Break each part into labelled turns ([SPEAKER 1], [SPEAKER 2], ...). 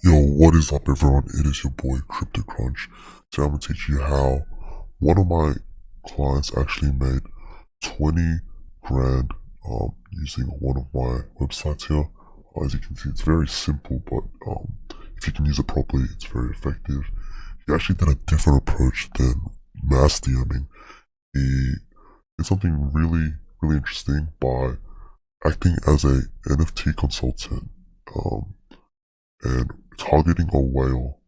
[SPEAKER 1] Yo, what is up everyone? It is your boy Crypto Crunch. Today I'm gonna teach you how one of my clients actually made 20 grand using one of my websites here. As you can see, it's very simple, but if you can use it properly, it's very effective. He actually did a different approach than mass DMing. He did something really interesting by acting as a NFT consultant. And targeting a whale,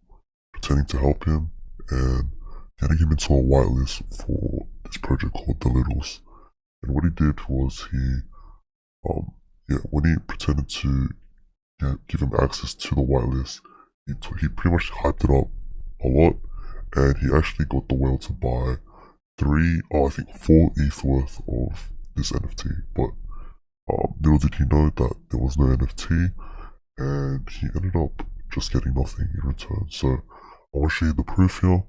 [SPEAKER 1] pretending to help him, and getting him into a whitelist for this project called The Littles. And what he did was when he pretended to give him access to the whitelist, he pretty much hyped it up a lot, and he actually got the whale to buy I think 4 ETH worth of this NFT. But little did he know that there was no NFT, and he ended up just getting nothing in return. So I want to show you the proof here.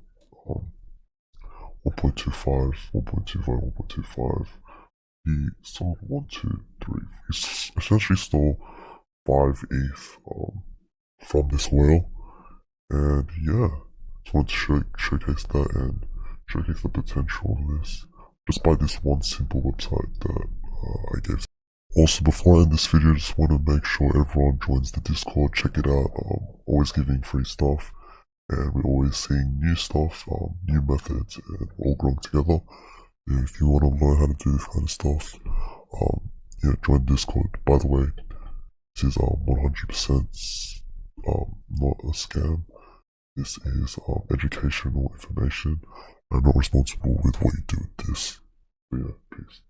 [SPEAKER 1] 1.25, 1.25, 1.25. He sold 1, 2, 3. He essentially stole 5 ETH from this whale. And yeah, just wanted to showcase that and showcase the potential of this just by this one simple website that I gave. Also, before I end this video, I just want to make sure everyone joins the Discord. Check it out. Always giving free stuff, and we're always seeing new stuff, new methods, and we're all growing together. And if you want to learn how to do this kind of stuff, join Discord. By the way, this is 100% not a scam. This is educational information. I'm not responsible with what you do with this. So yeah, peace.